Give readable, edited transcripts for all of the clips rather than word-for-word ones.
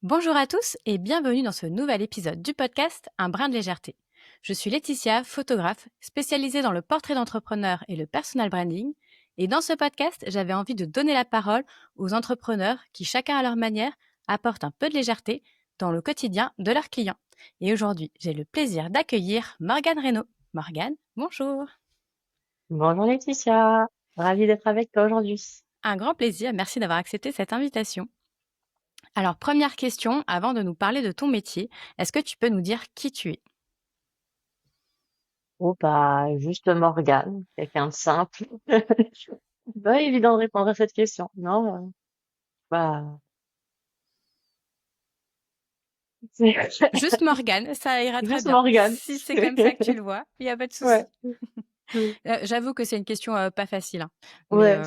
Bonjour à tous et bienvenue dans ce nouvel épisode du podcast Un brin de légèreté. Je suis Laetitia, photographe spécialisée dans le portrait d'entrepreneur et le personal branding. Et dans ce podcast, j'avais envie de donner la parole aux entrepreneurs qui, chacun à leur manière, apportent un peu de légèreté dans le quotidien de leurs clients. Et aujourd'hui, j'ai le plaisir d'accueillir Morgane Reynaud. Morgane, bonjour. Bonjour Laetitia, ravie d'être avec toi aujourd'hui. Un grand plaisir, merci d'avoir accepté cette invitation. Alors, première question, avant de nous parler de ton métier, est-ce que tu peux nous dire qui tu es? Oh bah juste Morgane, quelqu'un de simple. Pas évident de répondre à cette question, non? Bah c'est Juste Morgane, ça ira très juste bien. Morgane. Si c'est comme ça que tu le vois, il y a pas de Ouais. souci. Mm. J'avoue que c'est une question, pas facile, hein, mais Ouais,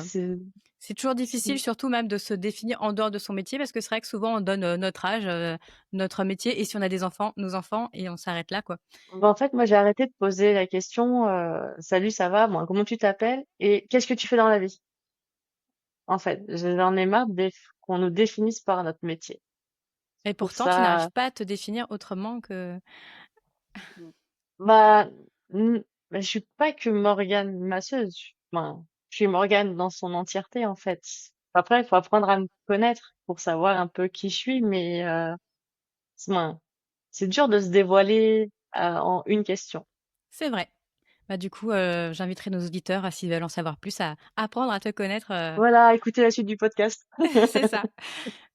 c'est toujours difficile, surtout même de se définir en dehors de son métier parce que c'est vrai que souvent on donne, notre âge, notre métier et si on a des enfants, nos enfants et on s'arrête là, quoi. Bah, en fait, moi j'ai arrêté de poser la question salut, ça va? Bon, comment tu t'appelles? Et qu'est-ce que tu fais dans la vie? En fait, j'en ai marre qu'on nous définisse par notre métier. Et Je trouve pourtant tu ça n'arrives pas à te définir autrement que Bah, mmh, bah, je suis pas que Morgane masseuse. Enfin, je suis Morgane dans son entièreté, en fait. Après, il faut apprendre à me connaître pour savoir un peu qui je suis, mais ben, c'est dur de se dévoiler en une question. c'est vrai. Bah, du coup, j'inviterai nos auditeurs à s'ils veulent en savoir plus, à apprendre à te connaître, Voilà, écoutez la suite du podcast. c'est ça.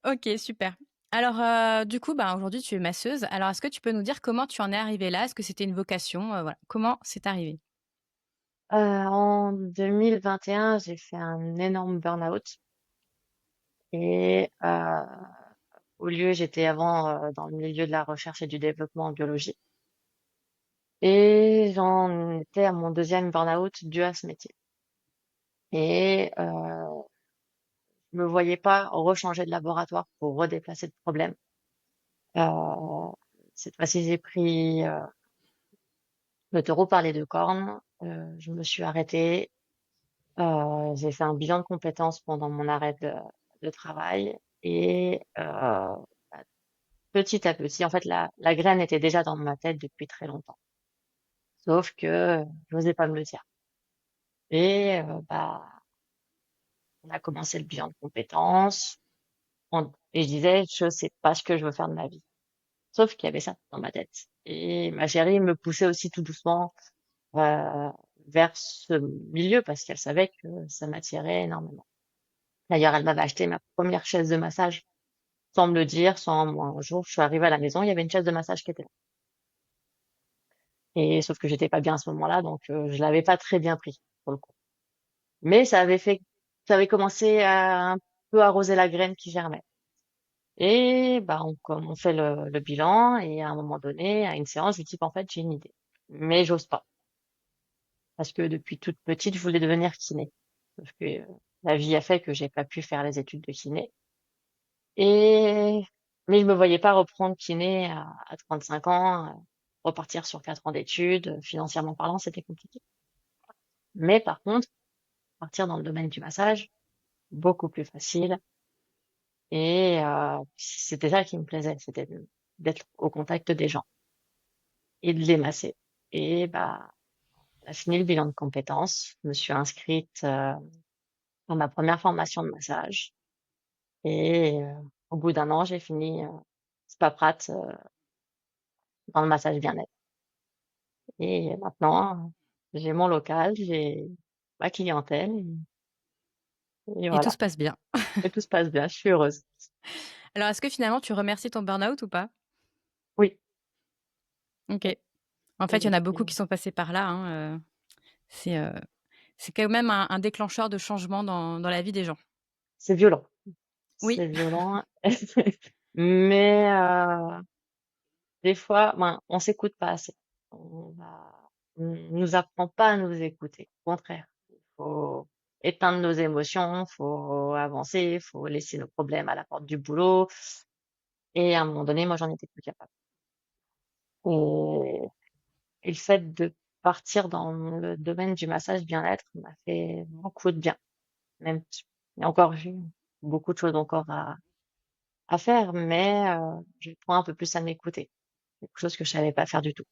OK, super. Alors, du coup, bah, aujourd'hui, tu es masseuse. Alors, est-ce que tu peux nous dire comment tu en es arrivée là? Est-ce que c'était une vocation? Voilà, comment c'est arrivé? En 2021, j'ai fait un énorme burn-out et au lieu, j'étais avant dans le milieu de la recherche et du développement en biologie. Et j'en étais à mon deuxième burn-out dû à ce métier. Et je me voyais pas rechanger de laboratoire pour redéplacer le problème. Euh, cette fois-ci, j'ai pris le taureau par les deux cornes. Je me suis arrêtée. J'ai fait un bilan de compétences pendant mon arrêt de travail. Et petit à petit, en fait, la graine était déjà dans ma tête depuis très longtemps. Sauf que je n'osais pas me le dire. Et bah, on a commencé le bilan de compétences. Et je disais, je sais pas ce que je veux faire de ma vie. Sauf qu'il y avait ça dans ma tête. Et ma chérie me poussait aussi tout doucement euh, vers ce milieu parce qu'elle savait que ça m'attirait énormément. D'ailleurs, elle m'avait acheté ma première chaise de massage sans me le dire, sans moi. Un jour, je suis arrivée à la maison, il y avait une chaise de massage qui était là. Et sauf que j'étais pas bien à ce moment-là, donc je l'avais pas très bien pris pour le coup. Mais ça avait commencé à un peu arroser la graine qui germait. Et bah, comme on fait le bilan, et à un moment donné, à une séance, je dis, en fait, j'ai une idée. Mais j'ose pas. Parce que depuis toute petite, je voulais devenir kiné. Parce que la vie a fait que j'ai pas pu faire les études de kiné. Et, mais je me voyais pas reprendre kiné à 35 ans, repartir sur 4 ans d'études. Financièrement parlant, c'était compliqué. Mais par contre, partir dans le domaine du massage, beaucoup plus facile. Et c'était ça qui me plaisait, c'était d'être au contact des gens et de les masser. Et bah, on a fini le bilan de compétences. Je me suis inscrite dans ma première formation de massage. Et au bout d'un an, j'ai fini Spaprat dans le massage bien-être. Et maintenant, j'ai mon local, j'ai ma clientèle et Et tout voilà. se passe bien. Et tout se passe bien, je suis heureuse. Alors, est-ce que finalement tu remercies ton burn-out ou pas? Oui, OK. En fait, il y en a beaucoup qui effectivement. sont passés par là, hein, c'est, heu, c'est quand même un déclencheur de changement dans la vie des gens. C'est violent. Oui, C'est violent. Mais des fois, ben, on s'écoute pas assez. On nous apprend pas à nous écouter. Au contraire, il faut éteindre nos émotions, faut avancer, faut laisser nos problèmes à la porte du boulot. Et à un moment donné, moi, j'en étais plus capable. Et, et le fait de partir dans le domaine du massage bien-être m'a fait beaucoup de bien. Même, il y a encore j'ai beaucoup de choses encore à faire, mais je prends un peu plus à m'écouter. Quelque chose que je savais pas faire du tout.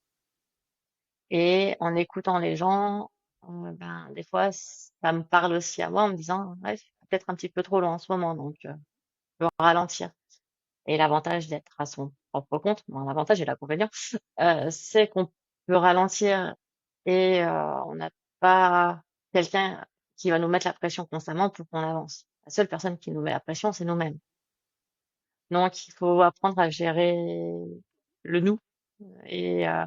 Et en écoutant les gens, ben, des fois, ça me parle aussi à moi en me disant, ouais, c'est peut-être un petit peu trop long en ce moment, donc je peux ralentir. Et l'avantage d'être à son propre compte, bon, l'avantage et l'inconvénient, c'est qu'on peut ralentir et on n'a pas quelqu'un qui va nous mettre la pression constamment pour qu'on avance. La seule personne qui nous met la pression, c'est nous-mêmes. Donc, il faut apprendre à gérer le nous et, euh,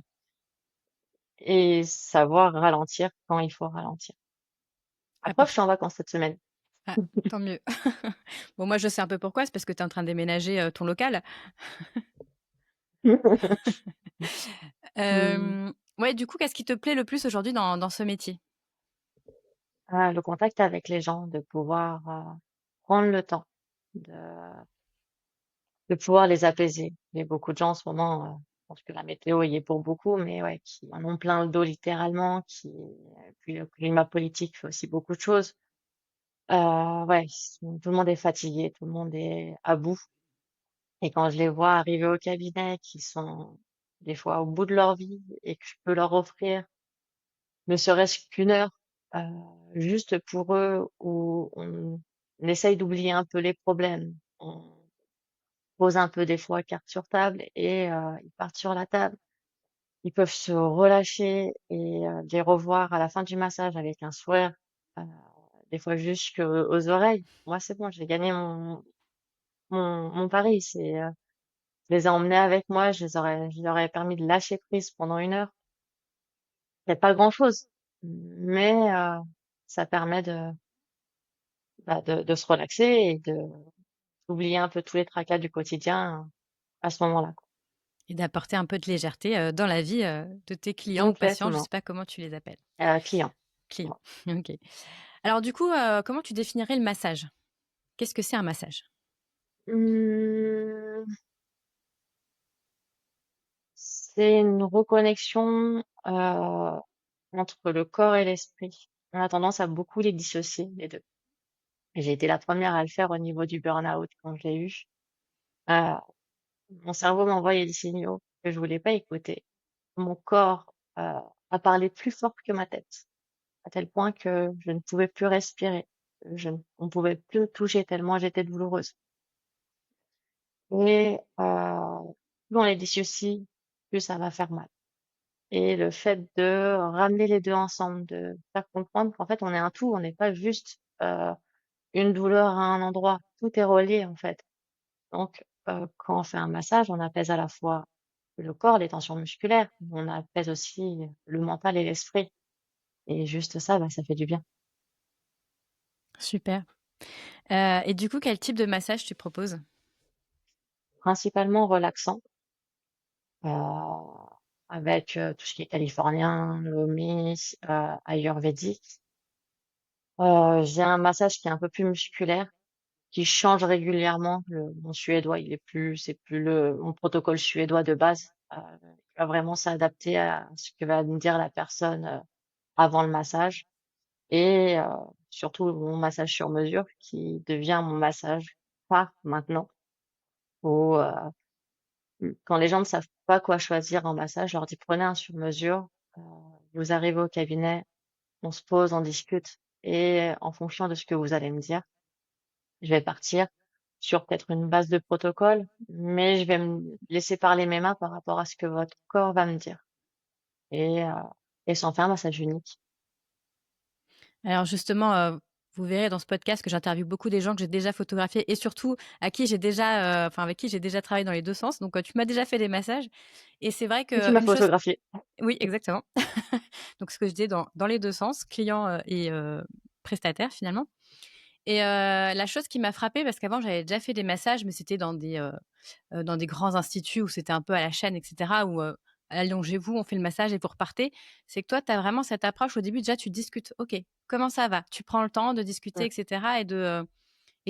et savoir ralentir quand il faut ralentir. Ah, Après, je suis en vacances cette semaine. ah, tant mieux. Bon, moi, je sais un peu pourquoi. C'est parce que tu es en train de déménager ton local. Hmm. Ouais, du coup, qu'est-ce qui te plaît le plus aujourd'hui dans ce métier? Le contact avec les gens, de pouvoir prendre le temps, de, de pouvoir les apaiser. Il y a beaucoup de gens en ce moment, je pense que la météo y est pour beaucoup, mais ouais, qui en ont plein le dos littéralement, puis le climat politique fait aussi beaucoup de choses. Ouais, tout le monde est fatigué, tout le monde est à bout. Et quand je les vois arriver au cabinet, qui sont des fois au bout de leur vie et que je peux leur offrir ne serait-ce qu'une heure, euh, juste pour eux, où on essaye d'oublier un peu les problèmes, on pose un peu des fois carte sur table et ils partent sur la table. Ils peuvent se relâcher et les revoir à la fin du massage avec un sourire, euh, des fois jusqu'aux oreilles. Moi, c'est bon, j'ai gagné mon pari. Je les ai emmenés avec moi, je leur ai permis de lâcher prise pendant une heure. C'est pas grand-chose, mais ça permet de se relaxer et d'oublier un peu tous les tracas du quotidien à ce moment-là, quoi. Et d'apporter un peu de légèreté dans la vie de tes clients ou patients. Je ne sais Complètement. pas comment tu les appelles. Client. Clients. Voilà. Ok. Alors, du coup, comment tu définirais le massage? Qu'est-ce que c'est un massage? Hum, c'est une reconnexion entre le corps et l'esprit. On a tendance à beaucoup les dissocier, les deux. Et j'ai été la première à le faire au niveau du burn-out quand je l'ai eu. Euh, Mon cerveau m'envoyait des signaux que je voulais pas écouter. Mon corps a parlé plus fort que ma tête, à tel point que je ne pouvais plus respirer. On pouvait plus me toucher tellement j'étais douloureuse. Et plus on les dissocie, plus ça va faire mal. Et le fait de ramener les deux ensemble, de faire comprendre qu'en fait on est un tout, on n'est pas juste une douleur à un endroit. Tout est relié en fait. Donc quand on fait un massage, on apaise à la fois le corps, les tensions musculaires, mais on apaise aussi le mental et l'esprit. Et juste ça, bah, ça fait du bien. Super. Et du coup, quel type de massage tu proposes? Principalement relaxant, euh, avec tout ce qui est californien, lomi, ayurvédique. J'ai un massage qui est un peu plus musculaire, qui change régulièrement. Mon suédois, c'est plus mon protocole suédois de base. Il va vraiment s'adapter à ce que va me dire la personne avant le massage. Et surtout mon massage sur mesure qui devient mon massage phare maintenant. Où, quand les gens ne savent pas quoi choisir en massage, je leur dis prenez un sur mesure. Euh, Vous arrivez au cabinet, on se pose, on discute et en fonction de ce que vous allez me dire, je vais partir sur peut-être une base de protocole, mais je vais me laisser parler mes mains par rapport à ce que votre corps va me dire. Et, euh, et sans faire un massage unique. Alors justement, vous verrez dans ce podcast que j'interviewe beaucoup des gens que j'ai déjà photographiés et surtout à qui j'ai déjà, enfin avec qui j'ai déjà travaillé dans les 2 sens. Donc tu m'as déjà fait des massages et c'est vrai Et tu m'as qu'une chose photographié. oui, exactement. Donc ce que je disais dans les 2 sens, client, et prestataire finalement. Et la chose qui m'a frappée parce qu'avant j'avais déjà fait des massages, mais c'était dans des grands instituts où c'était un peu à la chaîne et cetera, où, allongez-vous, on fait le massage et vous repartez. C'est que toi, tu as vraiment cette approche au début, déjà tu discutes. OK, comment ça va? Tu prends le temps de discuter Mm. et cetera et de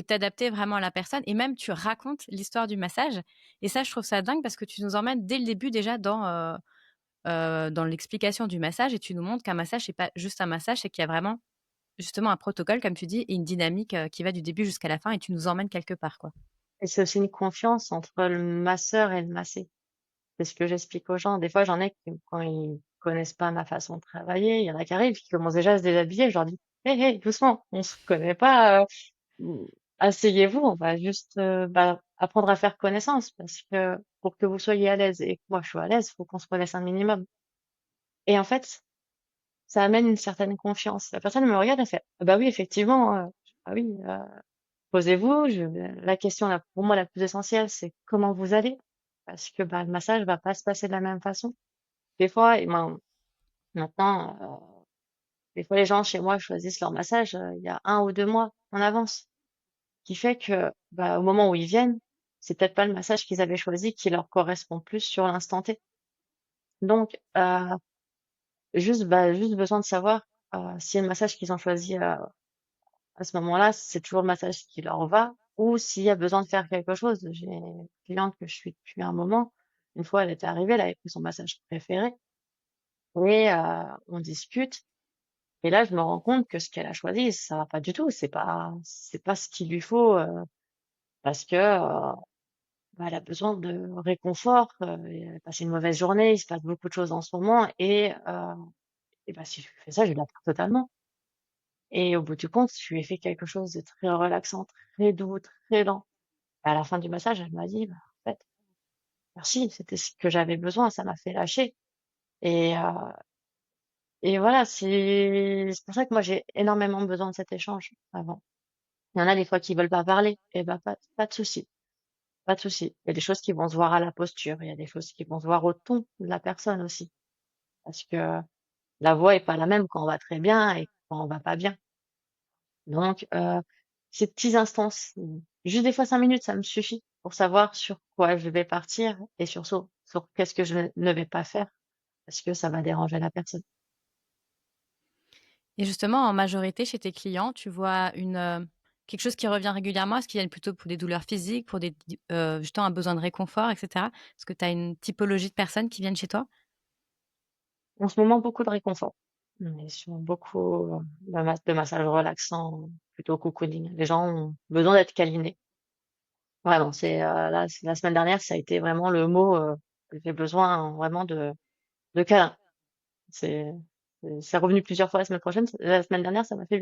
t'adapter vraiment à la personne et même tu racontes l'histoire du massage et ça, je trouve ça dingue parce que tu nous emmènes dès le début déjà dans l'explication du massage et tu nous montres qu'un massage, c'est pas juste un massage, c'est qu'il y a vraiment justement un protocole, comme tu dis, et une dynamique qui va du début jusqu'à la fin et tu nous emmènes quelque part, quoi. Et c'est aussi une confiance entre le masseur et le massé. C'est ce que j'explique aux gens. Des fois, j'en ai qui, quand ils connaissent pas ma façon de travailler, il y en a qui arrivent, qui commencent déjà à se déshabiller. Je leur dis, hé, hé, doucement, on se connaît pas. Mm, asseyez-vous, on va juste apprendre à faire connaissance parce que pour que vous soyez à l'aise et que moi je sois à l'aise, faut qu'on se connaisse un minimum. Et en fait, ça amène une certaine confiance. La personne me regarde et fait, ah bah oui, effectivement, ah oui, posez-vous. La question là, pour moi la plus essentielle, c'est comment vous allez, parce que bah, le massage va pas se passer de la même façon. Des fois, et moi, maintenant, des fois les gens chez moi choisissent leur massage il y a 1 ou 2 mois en avance, qui fait que bah, au moment où ils viennent, c'est peut-être pas le massage qu'ils avaient choisi qui leur correspond plus sur l'instant T. Donc, juste besoin de savoir si le massage qu'ils ont choisi à ce moment-là, c'est toujours le massage qui leur va, ou s'il y a besoin de faire quelque chose. J'ai une cliente que je suis depuis un moment. Une fois, elle était arrivée, elle avait pris son massage préféré, et on discute. Et là, je me rends compte que ce qu'elle a choisi, ça va pas du tout. C'est pas ce qu'il lui faut parce que bah, elle a besoin de réconfort. Elle a passé une mauvaise journée, il se passe beaucoup de choses en ce moment, et bah, si je lui fais ça, je la perds totalement. Et au bout du compte, je lui ai fait quelque chose de très relaxant, très doux, très lent. À la fin du massage, elle m'a dit, bah, en fait, merci, c'était ce que j'avais besoin, ça m'a fait lâcher. Et, euh, et voilà, c'est pour ça que moi, j'ai énormément besoin de cet échange avant. Il y en a des fois qui veulent pas parler, et ben pas de souci, pas de souci. Il y a des choses qui vont se voir à la posture, il y a des choses qui vont se voir au ton de la personne aussi, parce que la voix est pas la même quand on va très bien et quand on va pas bien. Donc, ces petits instants, juste des fois 5 minutes, ça me suffit pour savoir sur quoi je vais partir et sur qu'est-ce que je ne vais pas faire parce que ça va déranger la personne. Et justement, en majorité, chez tes clients, tu vois quelque chose qui revient régulièrement? Est-ce qu'ils viennent plutôt pour des douleurs physiques, pour justement un besoin de réconfort, etc. Est-ce que tu as une typologie de personnes qui viennent chez toi? En ce moment, beaucoup de réconfort. On est sur beaucoup de massages relaxants, plutôt cocooning. Les gens ont besoin d'être câlinés. Vraiment, la semaine dernière, ça a été vraiment le mot. J'ai besoin vraiment de câlin. C'est c'est revenu plusieurs fois la semaine prochaine. La semaine dernière, ça m'a fait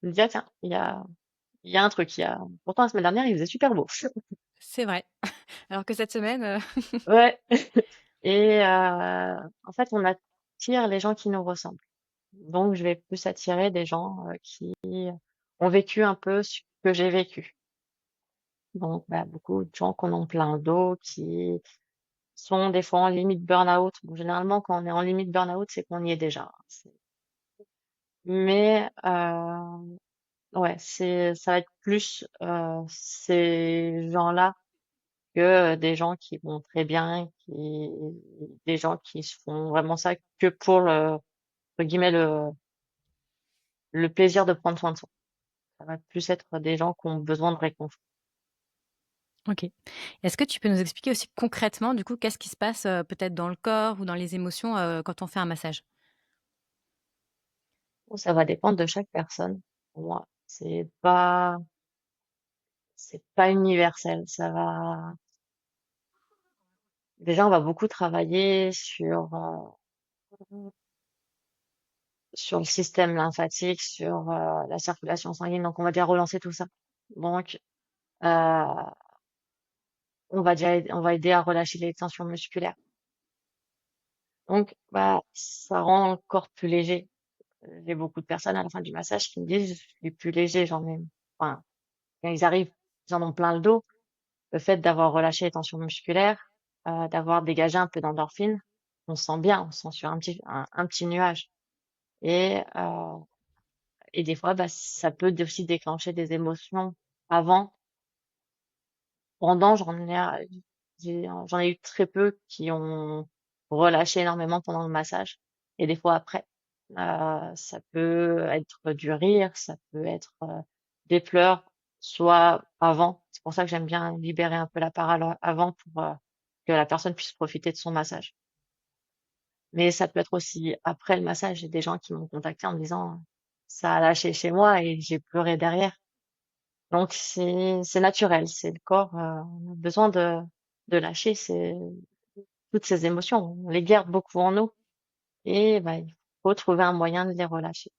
me dire, tiens, il y a un truc. Pourtant, la semaine dernière, il faisait super beau. C'est vrai. Alors que cette semaine, Ouais. Et en fait, on attire les gens qui nous ressemblent. Donc, je vais plus attirer des gens qui ont vécu un peu ce que j'ai vécu. Donc, bah, beaucoup de gens qui en ont plein le dos, qui sont des fois en limite burn-out. Bon, généralement, quand on est en limite burn-out, c'est qu'on y est déjà. Mais ouais, ça va être plus ces gens-là que des gens qui vont très bien, des gens qui se font vraiment ça que pour entre guillemets, le plaisir de prendre soin de soi. Ça va plus être des gens qui ont besoin de réconfort. OK. Est-ce que tu peux nous expliquer aussi concrètement, du coup, qu'est-ce qui se passe, peut-être dans le corps ou dans les émotions, quand on fait un massage? Bon, ça va dépendre de chaque personne. Pour moi, c'est pas universel. Déjà, on va beaucoup travailler sur le système lymphatique, sur la circulation sanguine. Donc, on va déjà relancer tout ça. Donc, euh, on va aider à relâcher les tensions musculaires. Donc, bah, ça rend le corps plus léger. J'ai beaucoup de personnes à la fin du massage qui me disent, je suis plus léger, enfin, quand ils arrivent, ils en ont plein le dos. Le fait d'avoir relâché les tensions musculaires, d'avoir dégagé un peu d'endorphine, on se sent bien, on se sent sur un petit nuage. Et des fois, bah, ça peut aussi déclencher des émotions avant, pendant, j'en ai eu très peu qui ont relâché énormément pendant le massage. Et des fois après, ça peut être du rire, ça peut être des pleurs, soit avant. C'est pour ça que j'aime bien libérer un peu la parole avant pour que la personne puisse profiter de son massage. Mais ça peut être aussi après le massage. J'ai des gens qui m'ont contacté en me disant, ça a lâché chez moi et j'ai pleuré derrière. Donc c'est naturel, c'est le corps, on a besoin de lâcher toutes ces émotions. On les garde beaucoup en nous et bah, il faut trouver un moyen de les relâcher.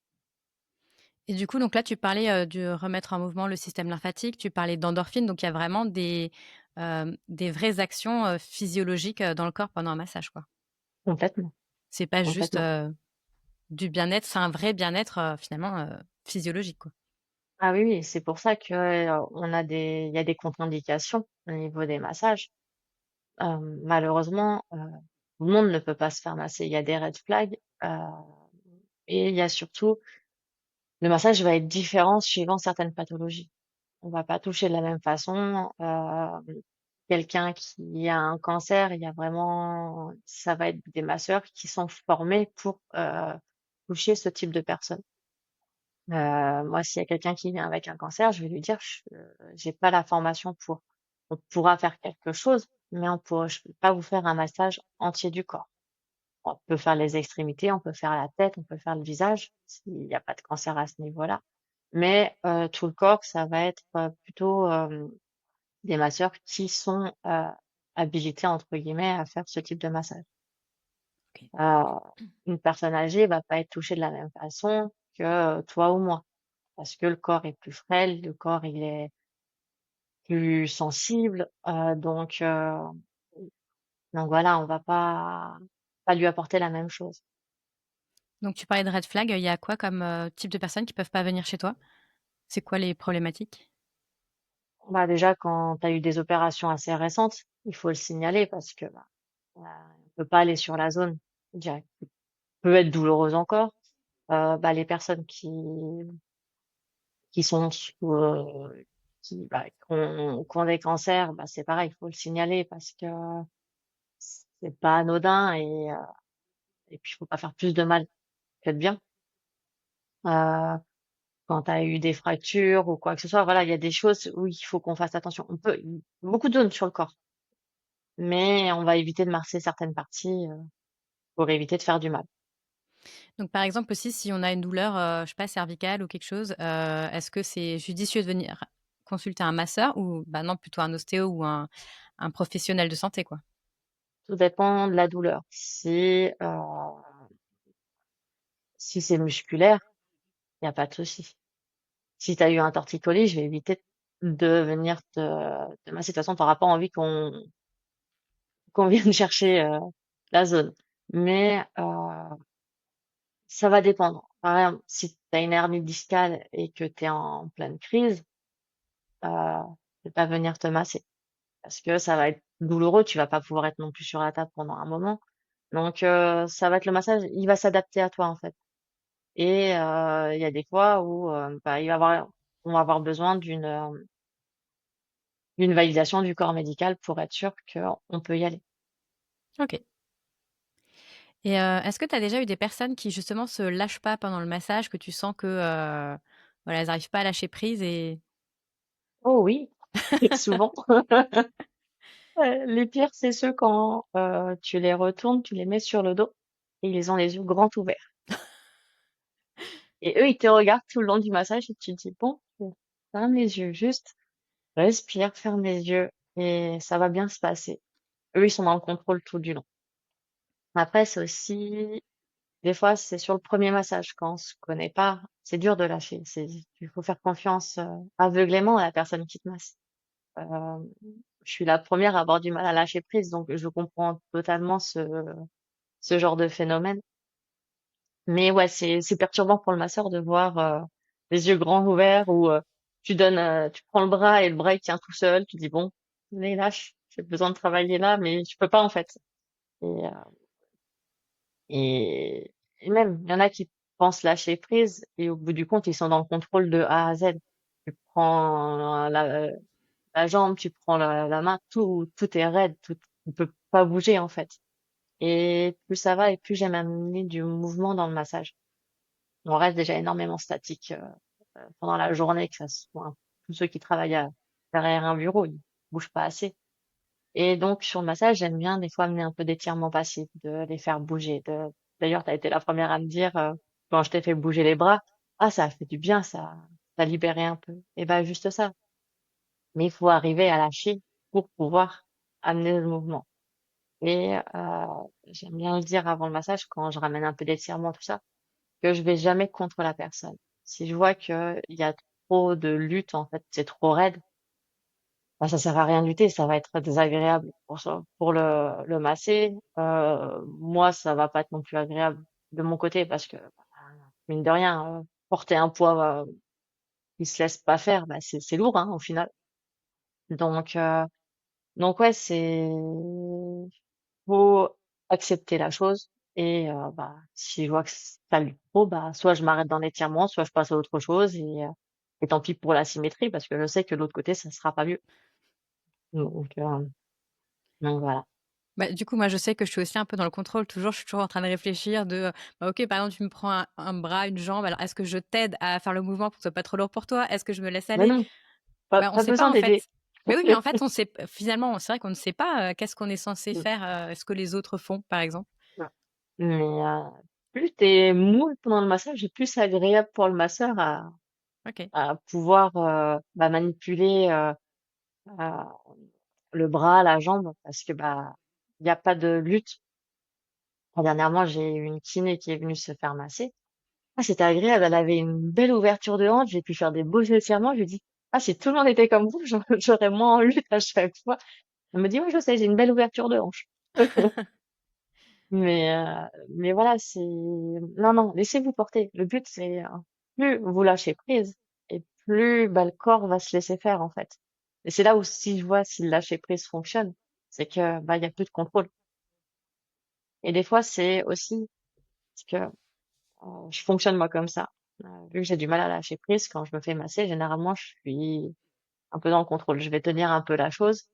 Et du coup, donc là, tu parlais, de remettre en mouvement le système lymphatique, tu parlais d'endorphines, donc il y a vraiment des vraies actions, physiologiques, dans le corps pendant un massage, quoi. Complètement, C'est pas juste, complètement. du bien-être, c'est un vrai bien-être, finalement, physiologique, quoi. Ah oui, oui, c'est pour ça que il y a des contre-indications au niveau des massages. Malheureusement, tout le monde ne peut pas se faire masser. Il y a des red flags, et il y a surtout, le massage va être différent suivant certaines pathologies. On va pas toucher de la même façon. Quelqu'un qui a un cancer, il y a vraiment, ça va être des masseurs qui sont formés pour toucher ce type de personnes. Moi, s'il y a quelqu'un qui vient avec un cancer, je vais lui dire, j'ai pas la formation pour. On pourra faire quelque chose, mais je peux pas vous faire un massage entier du corps. On peut faire les extrémités, on peut faire la tête, on peut faire le visage, s'il n'y a pas de cancer à ce niveau-là. Mais tout le corps, ça va être plutôt des masseurs qui sont habilités, entre guillemets, à faire ce type de massage. OK. Euh, une personne âgée va pas être touchée de la même façon que toi ou moi, parce que le corps est plus frêle, le corps il est plus sensible, donc voilà, on va pas lui apporter la même chose. Donc tu parlais de red flag, il y a quoi comme, type de personnes qui peuvent pas venir chez toi? C'est quoi les problématiques? Bah déjà, quand tu as eu des opérations assez récentes, il faut le signaler parce que bah, on peut pas aller sur la zone direct. Peut être douloureuse encore. Bah, les personnes qui sont qui ont des cancers, bah, c'est pareil, il faut le signaler parce que c'est pas anodin et puis il faut pas faire plus de mal que de bien. Euh, quand tu as eu des fractures ou quoi que ce soit, voilà, il y a des choses où il faut qu'on fasse attention. On peut beaucoup de zones sur le corps, mais on va éviter de masser certaines parties pour éviter de faire du mal. Donc par exemple aussi, si on a une douleur, je sais pas, cervicale ou quelque chose, est-ce que c'est judicieux de venir consulter un masseur ou bah, non, plutôt un ostéo ou un professionnel de santé, quoi? Tout dépend de la douleur. Si c'est musculaire, il n'y a pas de souci. Si tu as eu un torticolis, je vais éviter de venir te masser. De toute façon, tu n'auras pas envie qu'on vienne chercher la zone. Mais ça va dépendre. Par exemple, si tu as une hernie discale et que tu es en pleine crise, je vais pas venir te masser parce que ça va être douloureux. Tu vas pas pouvoir être non plus sur la table pendant un moment. Donc, ça va être le massage, il va s'adapter à toi en fait. Et il y a des fois où bah, on va avoir besoin d'une validation du corps médical pour être sûr qu'on peut y aller. OK. Et est-ce que tu as déjà eu des personnes qui justement se lâchent pas pendant le massage, que tu sens que, voilà, elles arrivent pas à lâcher prise et Oh oui, souvent. Les pires, c'est ceux quand tu les retournes, tu les mets sur le dos et ils ont les yeux grands ouverts. Et eux, ils te regardent tout le long du massage et tu te dis, bon, ferme les yeux, juste respire, ferme les yeux et ça va bien se passer. Eux, ils sont dans le contrôle tout du long. Après, c'est aussi, des fois, c'est sur le premier massage, quand on se connaît pas, c'est dur de lâcher. Il faut faire confiance aveuglément à la personne qui te masse. Euh, je suis la première à avoir du mal à lâcher prise, donc je comprends totalement ce genre de phénomène. Mais ouais, c'est perturbant pour le masseur de voir les yeux grands ouverts ou tu prends le bras et le bras il tient tout seul. Tu dis bon, les lâche, j'ai besoin de travailler là, mais je peux pas en fait. Et, euh, et même, il y en a qui pensent lâcher prise et au bout du compte, ils sont dans le contrôle de A à Z. Tu prends la jambe, tu prends la main, tout est raide, tout, on peut pas bouger en fait. Et plus ça va et plus j'aime amener du mouvement dans le massage. On reste déjà énormément statique pendant la journée, que ça soit tous ceux qui travaillent derrière un bureau, ils bougent pas assez. Et donc sur le massage, j'aime bien des fois amener un peu d'étirement passif, de les faire bouger. D'ailleurs, tu as été la première à me dire quand je t'ai fait bouger les bras, ah ça a fait du bien, ça a libéré un peu. Et ben juste ça. mais il faut arriver à lâcher pour pouvoir amener le mouvement. Et j'aime bien le dire avant le massage, quand je ramène un peu d'étirement, tout ça, que je vais jamais contre la personne. Si je vois que il y a trop de lutte, en fait, c'est trop raide, bah, ça sert à rien de lutter, ça va être désagréable pour ça, pour le masser. Moi, ça va pas être non plus agréable de mon côté parce que, bah, mine de rien, porter un poids qui se laisse pas faire, bah, c'est lourd, hein, au final. Donc, euh, donc ouais, faut accepter la chose et bah, si je vois que ça lutte trop, bah, soit je m'arrête dans l'étirement, soit je passe à autre chose et tant pis pour la symétrie parce que je sais que de l'autre côté, ça sera pas mieux. Donc, euh, donc voilà. Bah, du coup, moi, je sais que je suis aussi un peu dans le contrôle. Toujours, je suis toujours en train de réfléchir bah, OK, par exemple, tu me prends un bras, une jambe. Alors, est-ce que je t'aide à faire le mouvement pour que ce soit pas trop lourd pour toi? Est-ce que je me laisse Mais aller? non, pas, Bah, on pas sait pas, besoin en fait. d'aider. Mais oui, mais en fait, on sait, finalement, c'est vrai qu'on ne sait pas qu'est-ce qu'on est censé faire, ce que les autres font, par exemple. Mais plus t'es mou pendant le massage, et plus c'est agréable pour le masseur OK. à pouvoir bah, manipuler euh, le bras, la jambe, parce que bah il n'y a pas de lutte. Dernièrement, j'ai eu une kiné qui est venue se faire masser. Ah, c'était agréable, elle avait une belle ouverture de hanche, j'ai pu faire des beaux étirements. Je lui dis, ah, si tout le monde était comme vous, j'aurais moins en lutte à chaque fois. Elle me dit, oui, je sais, j'ai une belle ouverture de hanche. Mais voilà, non, non, laissez-vous porter. Le but, c'est plus vous lâchez prise et plus bah, le corps va se laisser faire, en fait. Et c'est là où si je vois si le lâcher prise fonctionne, c'est que bah, il y a plus de contrôle. Et des fois, c'est aussi parce que je fonctionne moi comme ça. Vu que j'ai du mal à lâcher prise, quand je me fais masser, généralement, je suis un peu dans le contrôle. Je vais tenir un peu la chose.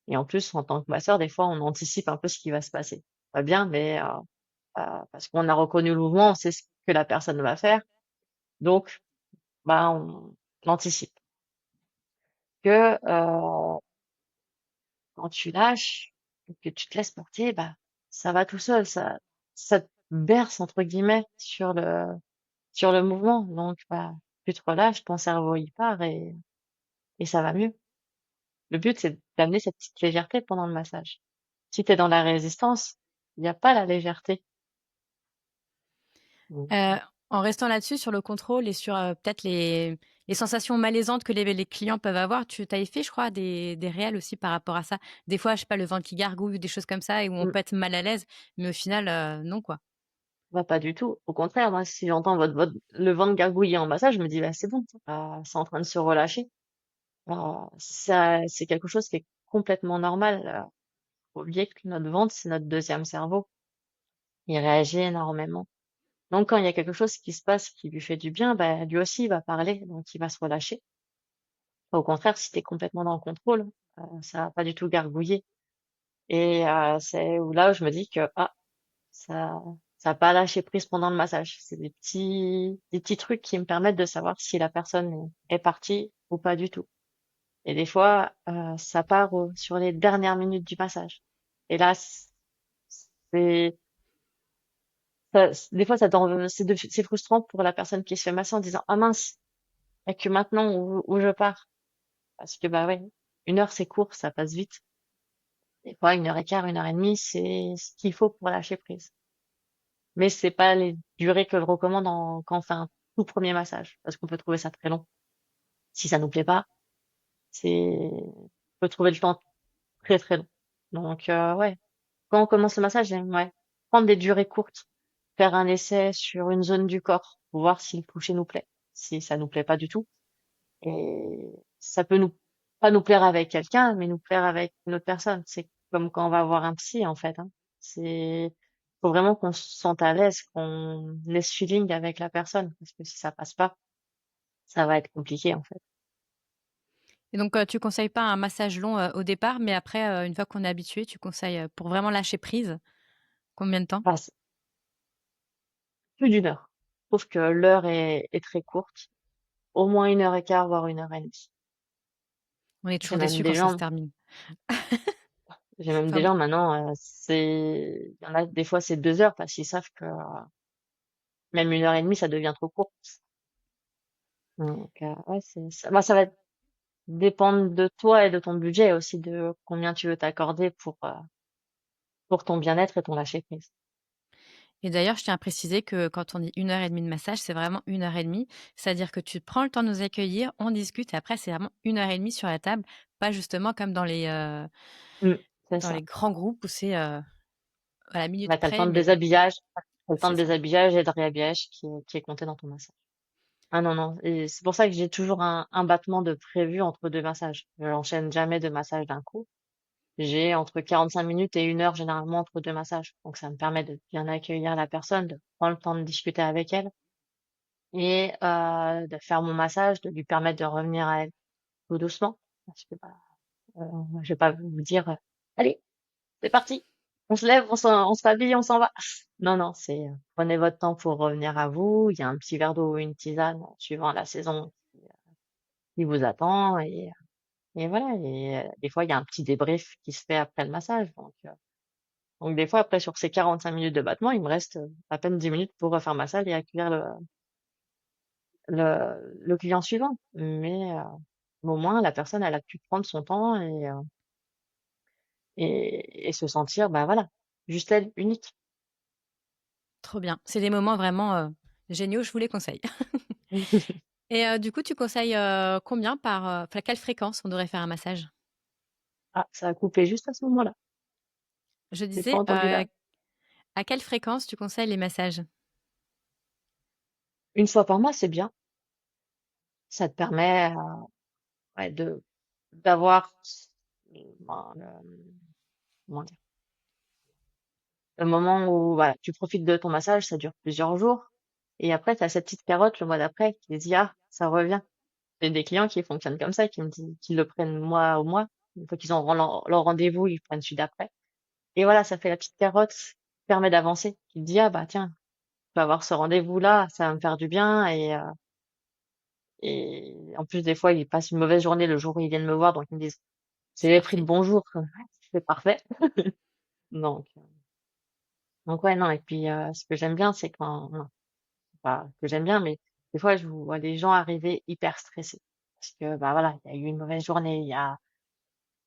Et en plus, en tant que masseur, des fois, on anticipe un peu ce qui va se passer. Pas bien, mais parce qu'on a reconnu le mouvement, on sait ce que la personne va faire. Donc, bah, on anticipe. Que quand tu lâches, que tu te laisses porter, bah, ça va tout seul. Ça te berce, entre guillemets, sur le mouvement. Donc, bah, tu te relâches, ton cerveau y part et ça va mieux. Le but, c'est d'amener cette petite légèreté pendant le massage. Si tu es dans la résistance, il n'y a pas la légèreté. Donc, Euh, En restant là-dessus, sur le contrôle et sur peut-être les sensations malaisantes que les clients peuvent avoir, tu t'avais fait, je crois, des réels aussi par rapport à ça. Des fois, je sais pas, le ventre qui gargouille ou des choses comme ça et où on mm, peut être mal à l'aise, mais au final, non, quoi. bah, pas du tout. Au contraire, moi, si j'entends le ventre gargouiller en massage, je me dis, bah, c'est bon, c'est en train de se relâcher. Ça, c'est quelque chose qui est complètement normal. Faut oublier que notre ventre, c'est notre deuxième cerveau. Il réagit énormément. Donc, quand il y a quelque chose qui se passe qui lui fait du bien, bah, lui aussi, il va parler, donc il va se relâcher. Au contraire, si tu es complètement dans le contrôle, ça va pas du tout gargouiller. Et c'est où là, je me dis que ça, ça a pas lâché prise pendant le massage. C'est des petits trucs qui me permettent de savoir si la personne est partie ou pas du tout. Et des fois, ça part sur les dernières minutes du massage. Et là, c'est, des fois, c'est frustrant pour la personne qui se fait masser en disant, ah mince, il n'y a que maintenant où je pars. Parce que, bah ouais, 1 heure, c'est court, ça passe vite. Des fois, 1 heure et quart, 1 heure et demie, c'est ce qu'il faut pour lâcher prise. Mais c'est pas les durées que je recommande quand on fait un tout premier massage, parce qu'on peut trouver ça très long. Si ça nous plaît pas, on peut trouver le temps très très long. Donc ouais, quand on commence le massage, ouais, prendre des durées courtes, faire un essai sur une zone du corps pour voir si le toucher nous plaît. Si ça nous plaît pas du tout, et ça peut nous pas nous plaire avec quelqu'un, mais nous plaire avec une autre personne. C'est comme quand on va voir un psy en fait, hein. C'est faut vraiment qu'on se sente à l'aise, qu'on ait ce feeling avec la personne, parce que si ça passe pas, ça va être compliqué en fait. Et donc, tu conseilles pas un massage long au départ, mais après, une fois qu'on est habitué, tu conseilles pour vraiment lâcher prise, combien de temps? Enfin, c'est plus d'1 heure. Je trouve que l'heure est très courte, au moins 1 heure et quart, voire 1 heure et demie. On est J'ai toujours même déçus des quand ça se gens, termine. j'ai même Enfin des bon. gens maintenant, il y en a des fois c'est 2 heures parce qu'ils savent que même 1 heure et demie ça devient trop court. Donc ouais, ça va être. dépendre de toi et de ton budget aussi, de combien tu veux t'accorder pour ton bien-être et ton lâcher prise. Et d'ailleurs, je tiens à préciser que quand on dit 1 heure et demie de massage, c'est vraiment 1 heure et demie. C'est-à-dire que tu prends le temps de nous accueillir, on discute et après, c'est vraiment 1 heure et demie sur la table, pas justement comme Mm, c'est dans les ça. grands groupes où c'est à la minute Bah, t'as le temps près, de mais déshabillage, t'as le temps c'est de ça. déshabillage et de réhabillage qui est compté dans ton massage. Ah non, non. Et c'est pour ça que j'ai toujours un battement de prévu entre deux massages. Je n'enchaîne jamais deux massages d'un coup. J'ai entre 45 minutes et 1 heure généralement entre deux massages. Donc ça me permet de bien accueillir la personne, de prendre le temps de discuter avec elle et de faire mon massage, de lui permettre de revenir à elle tout doucement. Parce que bah, je vais pas vous dire allez, c'est parti, on se lève, on s'habille, on s'en va. Non, non, c'est prenez votre temps pour revenir à vous. Il y a un petit verre d'eau ou une tisane suivant la saison qui vous attend et voilà. Et des fois il y a un petit débrief qui se fait après le massage. Donc des fois, après, sur ces 45 minutes de battement, il me reste à peine 10 minutes pour refaire ma salle et accueillir le client suivant. Mais au moins, la personne, elle a pu prendre son temps et se sentir, bah voilà, juste elle, unique. Trop bien. C'est des moments vraiment géniaux, je vous les conseille. Et du coup, tu conseilles combien enfin, quelle fréquence on devrait faire un massage? Ah, ça a coupé juste à ce moment-là. Je J'ai pas disais, entendu là. à quelle fréquence tu conseilles les massages? Une fois par mois, c'est bien. Ça te permet ouais, d'avoir ben, comment dire, le moment où voilà, tu profites de ton massage, ça dure plusieurs jours. Et après, tu as cette petite carotte le mois d'après qui se dit, ah, ça revient. J'ai des clients qui fonctionnent comme ça, qui me disent, qui le prennent mois au mois. Une fois qu'ils ont leur rendez-vous, ils prennent celui d'après. Et voilà, ça fait la petite carotte qui permet d'avancer. Qui te dit, ah bah tiens, je vais avoir ce rendez-vous-là, ça va me faire du bien. Et en plus, des fois, ils passent une mauvaise journée le jour où ils viennent me voir, donc ils me disent, C'est j'ai pris le parfait. bonjour, c'est parfait. Donc, donc ouais, non. Et puis, ce que j'aime bien, c'est quand, non, pas que j'aime bien, mais des fois, je vois les gens arriver hyper stressés. Parce que, bah voilà, il y a eu une mauvaise journée,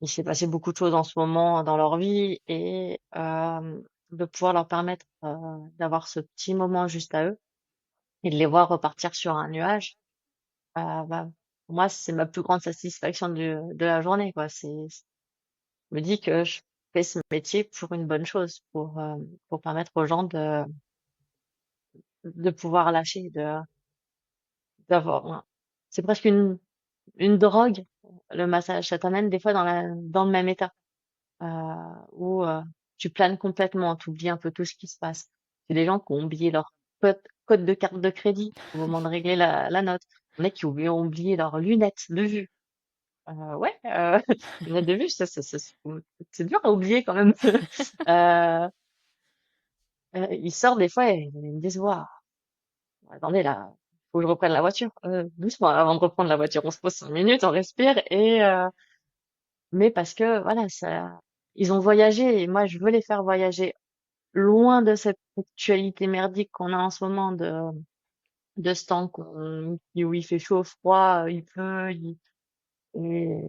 il s'est passé beaucoup de choses en ce moment dans leur vie et de pouvoir leur permettre d'avoir ce petit moment juste à eux et de les voir repartir sur un nuage, bah, pour moi, c'est ma plus grande satisfaction de la journée, quoi. Je me dis que je fais ce métier pour une bonne chose, pour permettre aux gens de pouvoir lâcher, d'avoir, c'est presque une drogue, le massage. Ça t'amène des fois dans le même état. Où tu planes complètement, tu oublies un peu tout ce qui se passe. C'est des gens qui ont oublié leur code de carte de crédit au moment de régler la note. Il y en a qui ont oublié leurs lunettes de vue. Ouais, lunettes de vue, c'est dur à oublier quand même. Euh, ils sortent des fois et ils me disent, waouh, attendez là, faut que je reprenne la voiture. Doucement, avant de reprendre la voiture, on se pose 5 minutes, on respire mais parce que voilà, ils ont voyagé et moi je veux les faire voyager loin de cette actualité merdique qu'on a en ce moment de ce temps où il fait chaud, froid, il pleut, et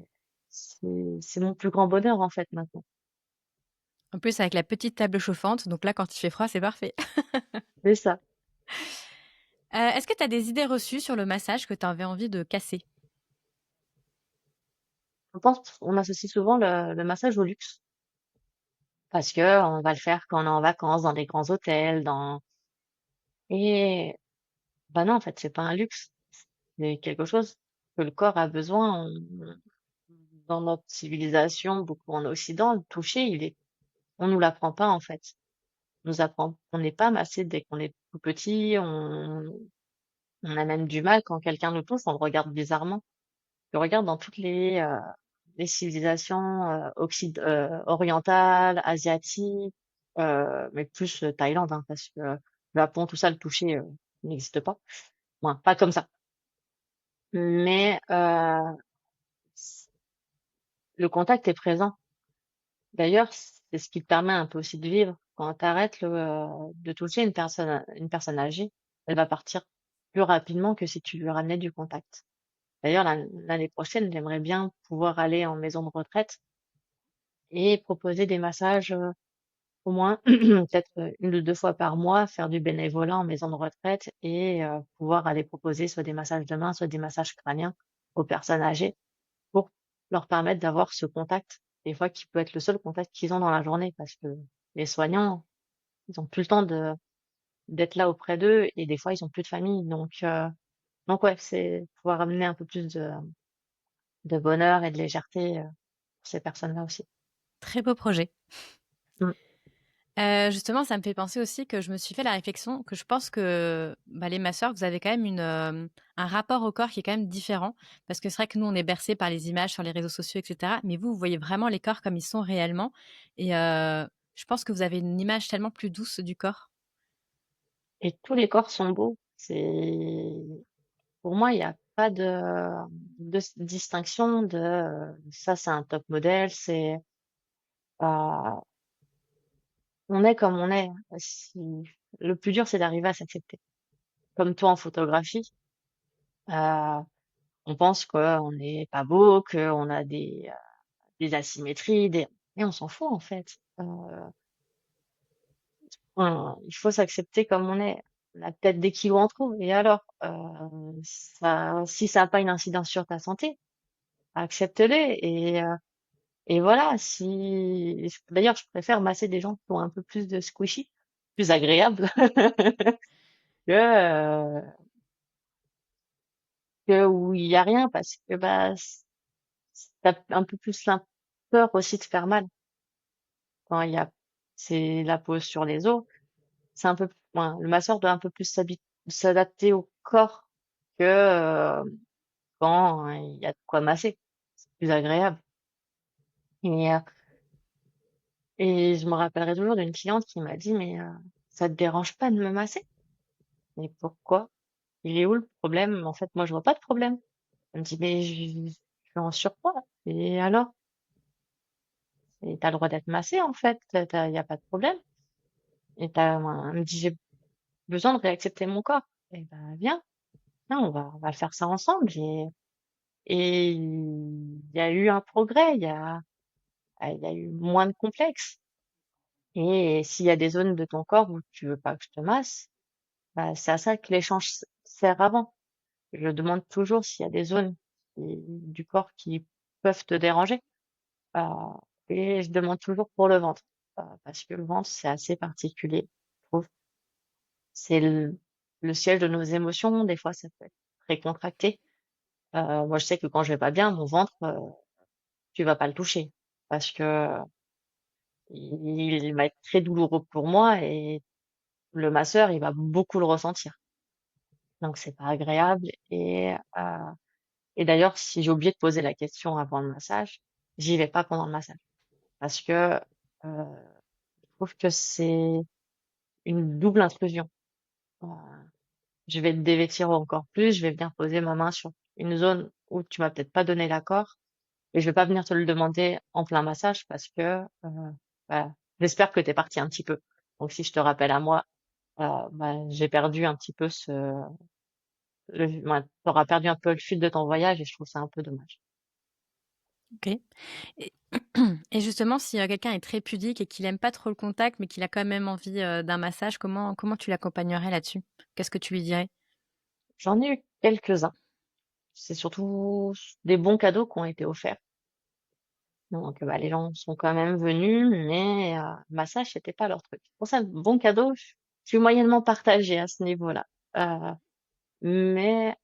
c'est mon plus grand bonheur en fait maintenant. En plus, avec la petite table chauffante, donc là, quand il fait froid, c'est parfait. C'est ça. Est-ce que tu as des idées reçues sur le massage que tu avais envie de casser? Je pense qu'on associe souvent le massage au luxe parce que on va le faire quand on est en vacances dans des grands hôtels, et bah non en fait c'est pas un luxe, c'est quelque chose que le corps a besoin. Dans notre civilisation, beaucoup en Occident, le toucher, on nous l'apprend pas en fait. Nous apprend on n'est pas massé dès qu'on est tout petit, on a même du mal quand quelqu'un nous touche, on le regarde bizarrement. Je regarde dans toutes les civilisations orientales, asiatiques, mais plus Thaïlande, hein, parce que le Japon, tout ça, le toucher n'existe pas. Bon, pas comme ça. Mais le contact est présent. D'ailleurs, c'est ce qui te permet un peu aussi de vivre. Quand tu arrêtes de toucher une personne âgée, elle va partir plus rapidement que si tu lui ramenais du contact. D'ailleurs, l'année prochaine, j'aimerais bien pouvoir aller en maison de retraite et proposer des massages, au moins peut-être 1 ou 2 fois par mois, faire du bénévolat en maison de retraite et pouvoir aller proposer soit des massages de mains, soit des massages crâniens aux personnes âgées pour leur permettre d'avoir ce contact, des fois qui peut être le seul contact qu'ils ont dans la journée parce que les soignants, ils ont plus le temps d'être là auprès d'eux et des fois ils ont plus de famille donc ouais, c'est pouvoir amener un peu plus de bonheur et de légèreté, pour ces personnes-là aussi. Très beau projet. Mmh. Justement, ça me fait penser aussi que je me suis fait la réflexion que je pense que, bah, les masseurs, vous avez quand même un rapport au corps qui est quand même différent. Parce que c'est vrai que nous, on est bercés par les images sur les réseaux sociaux et cetera, mais vous, vous voyez vraiment les corps comme ils sont réellement et je pense que vous avez une image tellement plus douce du corps. Et tous les corps sont beaux. C'est pour moi, il y a pas de distinction de, ça c'est un top modèle, heu, on est comme on est. Si le plus dur, c'est d'arriver à s'accepter. Comme toi en photographie, heu, on pense qu'on n'est pas beau, qu'on a des asymétries, des et on s'en fout en fait. Il faut s'accepter comme on est. On a peut-être des kilos en trop et alors? Ça si ça a pas une incidence sur ta santé, accepte-les et voilà. Si d'ailleurs, je préfère masser des gens qui ont un peu plus de squishy, plus agréable que, que où il y a rien parce que, bah, tu un peu plus peur aussi de faire mal quand il y a c'est la pose sur les os. C'est un peu le masseur doit un peu plus s'adapter au corps que, quand il y a de quoi masser. C'est plus agréable et je me rappellerai toujours d'une cliente qui m'a dit: «Mais, ça te dérange pas de me masser?» «Mais pourquoi? Il est où le problème?» «En fait, moi, je vois pas de problème». Elle me dit: «Mais je suis en surpoids». «Et alors? Et tu le droit d'être massée, en fait, il y a pas de problème et tu elle me dit: «J'ai besoin de réaccepter mon corps». «Eh ben, viens, on va faire ça ensemble». Et il y a eu un progrès, il y a eu moins de complexes. Et s'il y a des zones de ton corps où tu veux pas que je te masse, bah, c'est à ça que l'échange sert avant. Je demande toujours s'il y a des zones du corps qui peuvent te déranger. Euh, et je demande toujours pour le ventre. Parce que le ventre, c'est assez particulier, je trouve. C'est le siège de nos émotions. Des fois, ça peut être très contracté. Moi, je sais que quand je vais pas bien, mon ventre, tu vas pas le toucher. Parce que il va être très douloureux pour moi et le masseur, il va beaucoup le ressentir. Donc c'est pas agréable et d'ailleurs, si j'ai oublié de poser la question avant le massage, j'y vais pas pendant le massage parce que, je trouve que c'est une double intrusion. Heu, je vais te dévêtir encore plus, je vais venir poser ma main sur une zone où tu m'as peut-être pas donné l'accord et je vais pas venir te le demander en plein massage parce que, bah, j'espère que tu es parti un petit peu. Donc si je te rappelle à moi, bah, j'ai perdu un petit peu ouais, t'auras perdu un peu le fil de ton voyage et je trouve ça un peu dommage. OK. Et et justement, si, quelqu'un est très pudique et qu'il aime pas trop le contact, mais qu'il a quand même envie, d'un massage, comment tu l'accompagnerais là-dessus? Qu'est-ce que tu lui dirais? J'en ai eu quelques-uns. C'est surtout des bons cadeaux qui ont été offerts. Donc, bah, les gens sont quand même venus, mais massage, c'était pas leur truc. Pour ça, le bon cadeau, je suis moyennement partagée à ce niveau-là. Euh, mais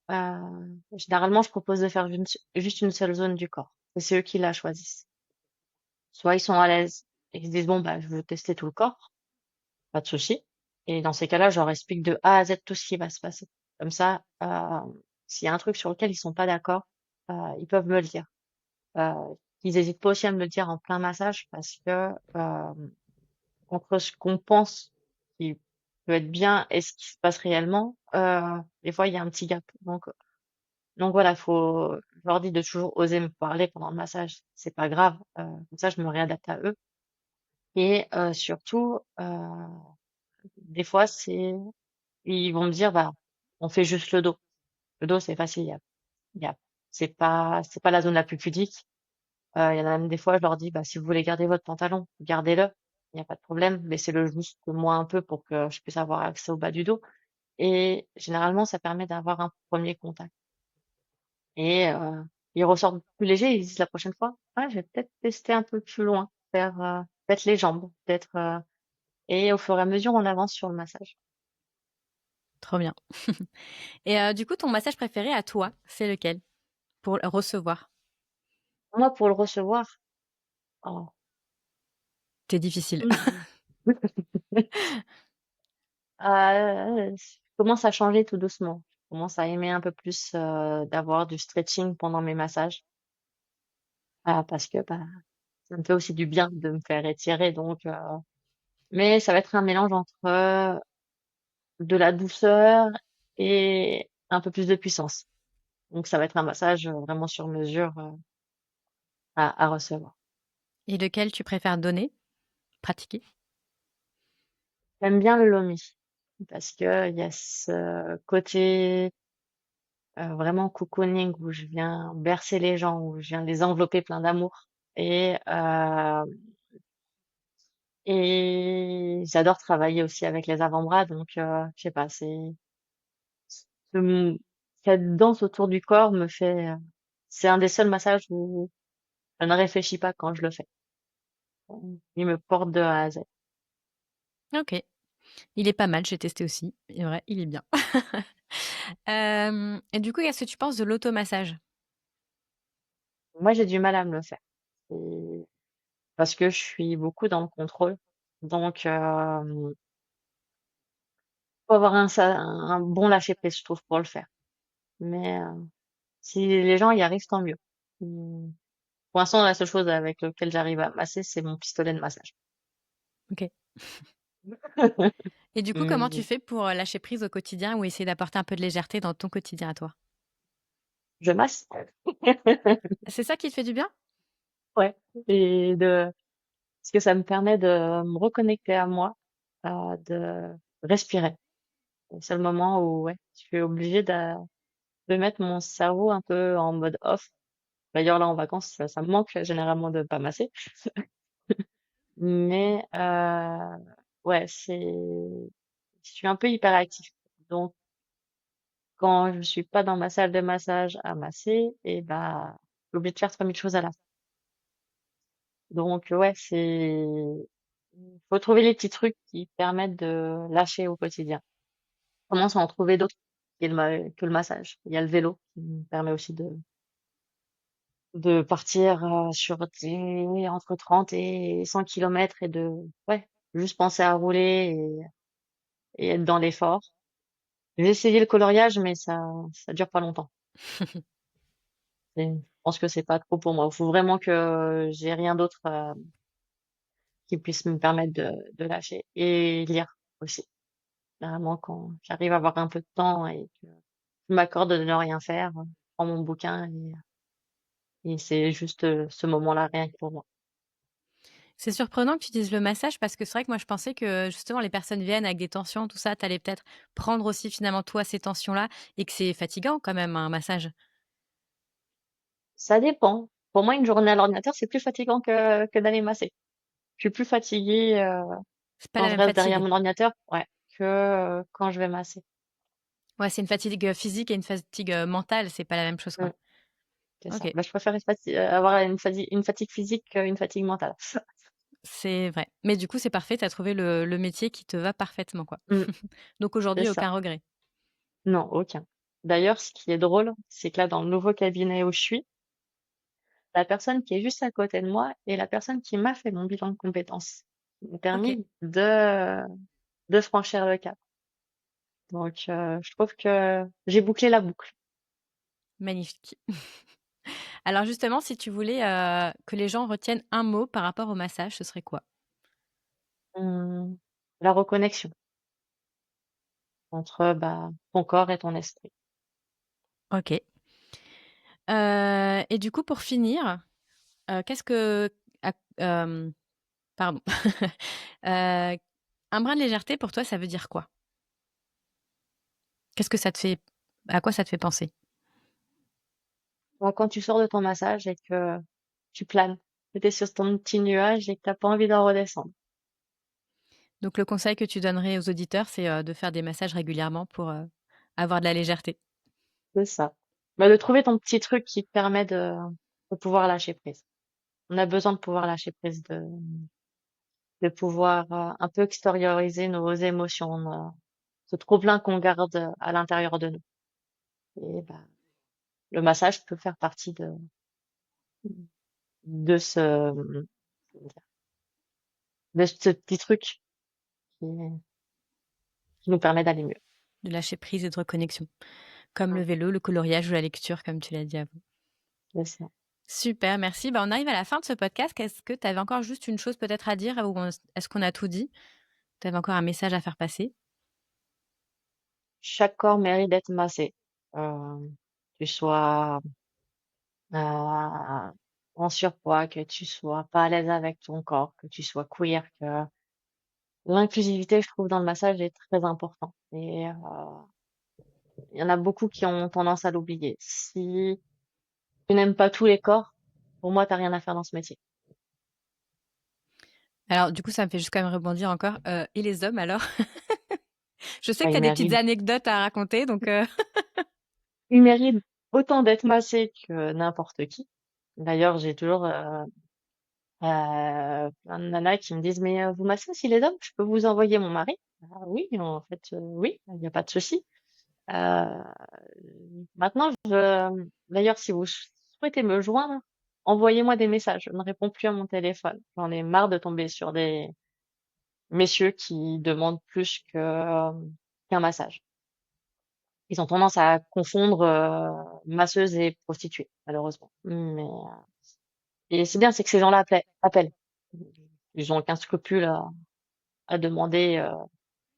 généralement, je propose de faire juste une seule zone du corps. Et c'est eux qui la choisissent. Soit ils sont à l'aise et ils se disent, bon, bah, je veux tester tout le corps. Pas de souci. Et dans ces cas-là, je leur explique de A à Z tout ce qui va se passer. Comme ça, s'il y a un truc sur lequel ils sont pas d'accord, ils peuvent me le dire. Euh, Ils hésitent pas aussi à me le dire en plein massage parce que entre ce qu'on pense qui peut être bien et ce qui se passe réellement, des fois il y a un petit gap. Donc voilà, je leur dis de toujours oser me parler pendant le massage. C'est pas grave. Comme ça, je me réadapte à eux. Et surtout, des fois, ils vont me dire, bah, on fait juste le dos. Le dos, c'est facile. Il y a c'est pas la zone la plus pudique. Il y en a même des fois, je leur dis, bah, si vous voulez garder votre pantalon, gardez-le. Il n'y a pas de problème. Laissez-le juste moi un peu pour que je puisse avoir accès au bas du dos. Et généralement, ça permet d'avoir un premier contact. Et ils ressortent plus légers. Ils disent la prochaine fois, ah, je vais peut-être tester un peu plus loin, faire peut-être les jambes, peut-être. Et au fur et à mesure, on avance sur le massage. Trop bien. Et du coup, ton massage préféré à toi, c'est lequel pour le recevoir? Moi, pour le recevoir, oh, C'est difficile. je commence à changer tout doucement. Je commence à aimer un peu plus d'avoir du stretching pendant mes massages. Parce que bah, ça me fait aussi du bien de me faire étirer. Donc, mais ça va être un mélange entre de la douceur et un peu plus de puissance. Donc, ça va être un massage vraiment sur mesure à recevoir. Et lequel tu préfères donner, pratiquer? J'aime bien le Lomi parce que il y a ce côté vraiment cocooning où je viens bercer les gens, où je viens les envelopper plein d'amour. Et, euh, et j'adore travailler aussi avec les avant-bras, donc je sais pas, ce- cette danse autour du corps me fait, c'est un des seuls massages où je ne réfléchis pas quand je le fais. Il me porte de A à Z. Ok. Il est pas mal, j'ai testé aussi. Et vrai, il est bien. Et du coup, qu'est-ce que tu penses de l'automassage? Moi, j'ai du mal à me le faire. Et- Parce que je suis beaucoup dans le contrôle. Donc, faut avoir un bon lâcher-prise, je trouve, pour le faire. Mais si les gens y arrivent, tant mieux. Hum, Pour l'instant, la seule chose avec laquelle j'arrive à masser, c'est mon pistolet de massage. Ok. Et du coup, comment tu Mais fais pour lâcher prise au quotidien ou essayer d'apporter un peu de légèreté dans ton quotidien à toi? je masse. C'est ça qui te fait du bien? Ouais. Parce que ça me permet de me reconnecter à moi, de respirer. C'est le seul moment où, ouais, je suis obligée de mettre mon cerveau un peu en mode off. D'ailleurs, là, en vacances, ça me manque généralement de pas masser. Mais, ouais, je suis un peu hyperactive. Donc, quand je suis pas dans ma salle de massage à masser, et bah, je suis obligée de faire 3000 choses à la fois. Donc, ouais, faut trouver les petits trucs qui permettent de lâcher au quotidien. Commence à en trouver d'autres que le massage. Il y a le vélo qui me permet aussi de partir sur entre 30 et 100 kilomètres et ouais, juste penser à rouler et être dans l'effort. J'ai essayé le coloriage, mais ça dure pas longtemps. Je pense que c'est pas trop pour moi. Il faut vraiment que j'ai rien d'autre qui puisse me permettre de lâcher et lire aussi. Généralement, quand j'arrive à avoir un peu de temps et que je m'accorde de ne rien faire, je prends mon bouquin et c'est juste ce moment-là rien que pour moi. C'est surprenant que tu dises le massage parce que c'est vrai que moi je pensais que justement les personnes viennent avec des tensions, tout ça, tu allais peut-être prendre aussi finalement toi ces tensions-là et que c'est fatigant quand même un massage. Ça dépend. Pour moi, une journée à l'ordinateur, c'est plus fatigant que d'aller masser. Je suis plus fatiguée C'est pas la quand je même reste derrière fatigue. mon ordinateur, ouais, que quand je vais masser. Ouais, c'est une fatigue physique et une fatigue mentale, c'est pas la même chose Mm, quoi. c'est ça. Ok, Bah, je préfère avoir une fatigue physique qu'une fatigue mentale. c'est vrai. Mais du coup c'est parfait, tu as trouvé le métier qui te va parfaitement quoi. Mm, Donc c'est aujourd'hui ça. aucun regret. Non, aucun. D'ailleurs, ce qui est drôle, c'est que là, dans le nouveau cabinet où je suis, la personne qui est juste à côté de moi est la personne qui m'a fait mon bilan de compétences. Qui m'a Ok, permis de franchir le cap. Donc, je trouve que j'ai bouclé la boucle. magnifique. Alors justement, si tu voulais que les gens retiennent un mot par rapport au massage, ce serait quoi? Hum, la reconnexion entre bah, ton corps et ton esprit. Ok. Et du coup, pour finir, qu'est-ce que... ah, pardon. Euh, un brin de légèreté, pour toi, ça veut dire quoi? Qu'est-ce que ça te fait... À quoi ça te fait penser? quand tu sors de ton massage et que tu planes, que tu es sur ton petit nuage et que t'as pas envie d'en redescendre. Donc le conseil que tu donnerais aux auditeurs, c'est de faire des massages régulièrement pour avoir de la légèreté. C'est ça. Bah, de trouver ton petit truc qui te permet de pouvoir lâcher prise. On a besoin de pouvoir lâcher prise, de pouvoir un peu extérioriser nos émotions, ce trop-plein qu'on garde à l'intérieur de nous. Et bah, le massage peut faire partie de de ce petit truc qui, qui nous permet d'aller mieux. De lâcher prise et de reconnexion. Comme le Mm. vélo, le coloriage ou la lecture, comme tu l'as dit avant. C'est ça. Super, merci. Bah, on arrive à la fin de ce podcast. Est-ce que tu avais encore juste une chose peut-être à dire ou est-ce qu'on a tout dit? Tu avais encore un message à faire passer? Chaque corps mérite d'être massé. Euh, tu sois euh, en surpoids, que tu sois pas à l'aise avec ton corps, que tu sois queer, que l'inclusivité, je trouve, dans le massage est très important. Et il y en a beaucoup qui ont tendance à l'oublier. Si tu n'aimes pas tous les corps, pour moi, t'as rien à faire dans ce métier. Alors, du coup, ça me fait juste quand même rebondir encore. Et les hommes, alors? Je sais que Enfin, tu as des petites anecdotes à raconter, donc ils méritent autant d'être massés que n'importe qui. D'ailleurs, j'ai toujours plein de nanas qui me disent, mais vous massez aussi les hommes? Je peux vous envoyer mon mari? Ah oui, en fait, oui, il n'y a pas de souci. Euh, Maintenant, d'ailleurs, si vous souhaitez me joindre, envoyez-moi des messages. Je ne réponds plus à mon téléphone. J'en ai marre de tomber sur des messieurs qui demandent plus qu'un massage. Ils ont tendance à confondre masseuse et prostituée, malheureusement. Et c'est bien, c'est que ces gens-là appellent. Ils ont aucun scrupule à demander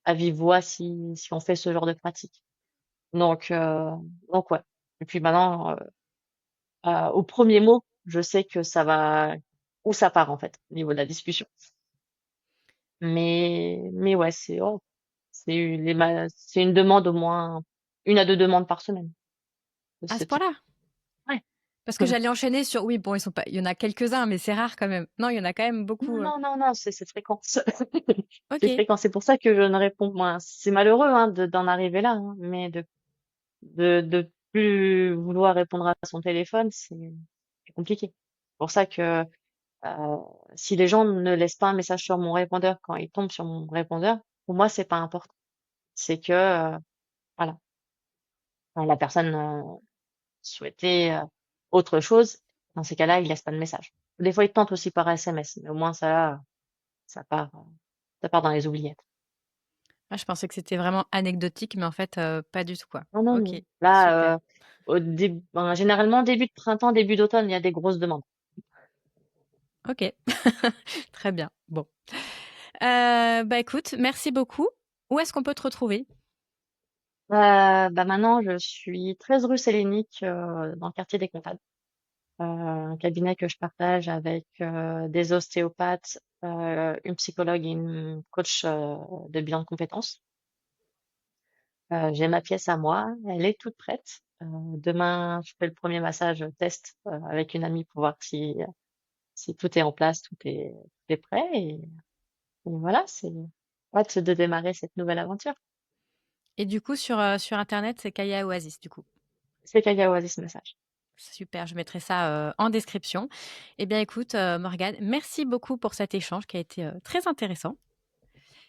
à vive voix si on fait ce genre de pratique. Donc, euh, donc ouais. Et puis maintenant, au premier mot, je sais que ça va où ça part en fait, au niveau de la discussion. Mais ouais, c'est une demande au moins, une à deux demandes par semaine de à ce ce type. point-là. Ouais. Parce que j'allais enchaîner sur, oui, bon, ils sont pas, il y en a quelques-uns, mais c'est rare quand même. Non, il y en a quand même Non, beaucoup. non, non, non, c'est fréquent. C'est Ok. fréquent. C'est pour ça que je ne réponds moins. C'est malheureux hein, d'en arriver là, hein, mais de plus vouloir répondre à son téléphone, c'est compliqué. C'est pour ça que euh, si les gens ne laissent pas un message sur mon répondeur quand ils tombent sur mon répondeur, pour moi, c'est pas important. C'est que voilà, enfin, la personne souhaitait autre chose. Dans ces cas-là, ils laissent pas de message. Des fois, ils tentent aussi par SMS, mais au moins ça part, euh, ça part dans les oubliettes. Ah, je pensais que c'était vraiment anecdotique, mais en fait, pas du tout, quoi. Non, non, Ok, non. Là, super. généralement, début de printemps, début d'automne, il y a des grosses demandes. Ok, très bien. Bon. Bah écoute, merci beaucoup. Où est-ce qu'on peut te retrouver? Bah maintenant, je suis 13 rue Sélénique, dans le quartier des Comptables. Un cabinet que je partage avec des ostéopathes, une psychologue et une coach de bilan de compétences. J'ai ma pièce à moi, elle est toute prête. Demain, je fais le premier massage test avec une amie pour voir si tout est en place, tout est prêt. Et voilà, c'est hâte de démarrer cette nouvelle aventure. Et du coup, sur Internet, c'est Kaya Oasis, du coup. C'est Kaya Oasis Massage. Super, je mettrai ça en description. Eh bien, écoute, Morgane, merci beaucoup pour cet échange qui a été très intéressant.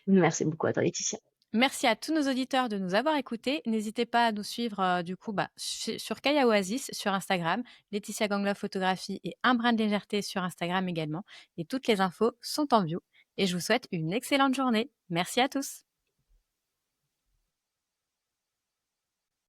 Merci beaucoup à toi, Laetitia. Merci à tous nos auditeurs de nous avoir écoutés. N'hésitez pas à nous suivre du coup sur Kaya Oasis sur Instagram, Laetitia Gangloff Photographie et Un Brin de Légèreté sur Instagram également. Et toutes les infos sont en bio. Et je vous souhaite une excellente journée. Merci à tous.